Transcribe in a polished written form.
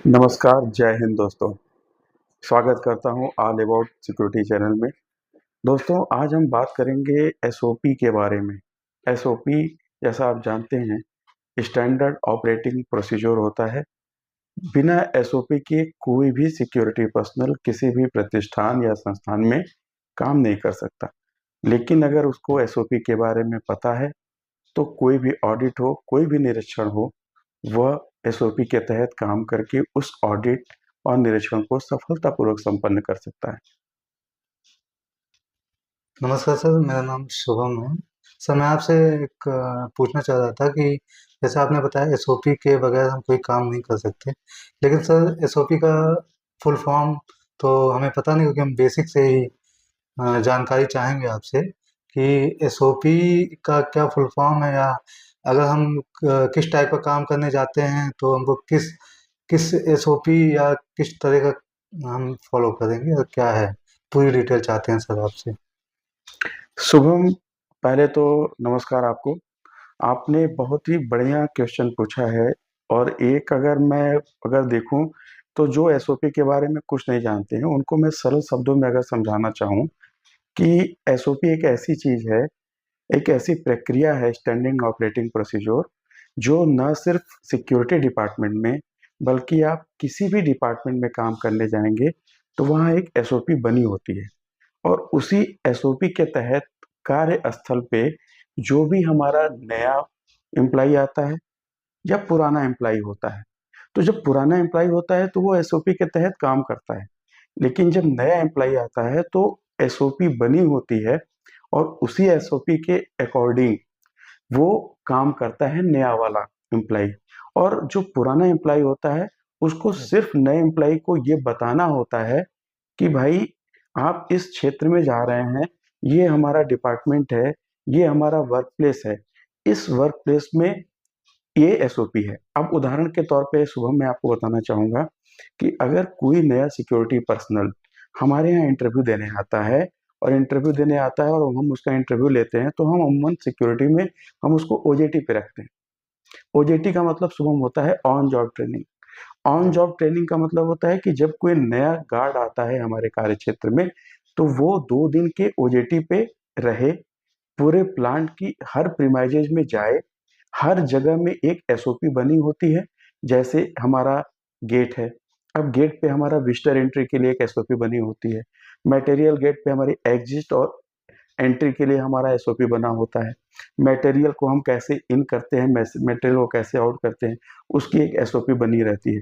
नमस्कार, जय हिंद दोस्तों। स्वागत करता हूँ ऑल अबाउट सिक्योरिटी चैनल में। दोस्तों, आज हम बात करेंगे एसओपी के बारे में। एसओपी जैसा आप जानते हैं, स्टैंडर्ड ऑपरेटिंग प्रोसीजर होता है। बिना एसओपी के कोई भी सिक्योरिटी पर्सनल किसी भी प्रतिष्ठान या संस्थान में काम नहीं कर सकता। लेकिन अगर उसको एसओपी के बारे में पता है, तो कोई भी ऑडिट हो, कोई भी निरीक्षण हो, वह एसओपी के तहत काम करके उस ऑडिट और निरीक्षण को सफलतापूर्वक संपन्न कर सकता है। नमस्कार सर, मेरा नाम शुभम है। सर, मैं आपसे एक पूछना चाह रहा था कि जैसे आपने बताया एसओपी के बगैर हम कोई काम नहीं कर सकते। लेकिन सर, एसओपी का फुल फॉर्म तो हमें पता नहीं, क्योंकि हम बेसिक से ही जानकारी चाहेंगे आपसे कि एसओपी का क्या फुल फॉर्म है, या अगर हम किस टाइप का काम करने जाते हैं तो हमको किस किस एसओपी या किस तरह का हम फॉलो करेंगे और क्या है, पूरी डिटेल चाहते हैं सर आपसे। शुभम, पहले तो नमस्कार आपको। आपने बहुत ही बढ़िया क्वेश्चन पूछा है। और एक अगर देखूं, तो जो एसओपी के बारे में कुछ नहीं जानते हैं, उनको मैं सरल शब्दों में अगर समझाना चाहूं कि एसओपी एक ऐसी चीज है, एक ऐसी प्रक्रिया है, स्टैंडिंग ऑपरेटिंग प्रोसीजर, जो न सिर्फ सिक्योरिटी डिपार्टमेंट में, बल्कि आप किसी भी डिपार्टमेंट में काम करने जाएंगे तो वहाँ एक एसओपी बनी होती है। और उसी एसओपी के तहत कार्यस्थल पे जो भी हमारा नया एम्प्लॉय आता है या पुराना एम्प्लॉय होता है, तो जब पुराना एम्प्लॉय होता है तो वो एसओपी के तहत काम करता है। लेकिन जब नया एम्प्लॉय आता है तो एसओपी बनी होती है, और उसी एसओपी के अकॉर्डिंग वो काम करता है नया वाला एम्प्लॉय। और जो पुराना एम्प्लॉय होता है, उसको सिर्फ नए एम्प्लॉय को ये बताना होता है कि भाई, आप इस क्षेत्र में जा रहे हैं, ये हमारा डिपार्टमेंट है, ये हमारा वर्क प्लेस है, इस वर्क प्लेस में ये एसओपी है। अब उदाहरण के तौर पे शुभम, मैं आपको बताना चाहूंगा कि अगर कोई नया सिक्योरिटी पर्सनल हमारे यहाँ इंटरव्यू देने आता है, और हम उसका इंटरव्यू लेते हैं, तो हम अमूमन सिक्योरिटी में हम उसको ओजेटी पे रखते हैं। ओजेटी का मतलब शुभम होता है on job training. On job training का मतलब होता है कि जब कोई नया गार्ड आता है हमारे कार्य क्षेत्र में, तो वो 2 दिन के ओजेटी पे रहे, पूरे प्लांट की हर प्रीमाइजेज में जाए, हर जगह में एक एसओपी बनी होती है। जैसे हमारा गेट है, अब गेट पे हमारा विजिटर एंट्री के लिए एक एसओपी बनी होती है। मटेरियल गेट पे हमारी एग्जिट और एंट्री के लिए हमारा एसओपी बना होता है। मटेरियल को हम कैसे इन करते हैं, मटेरियल को कैसे आउट करते हैं, उसकी एक एसओपी बनी रहती है।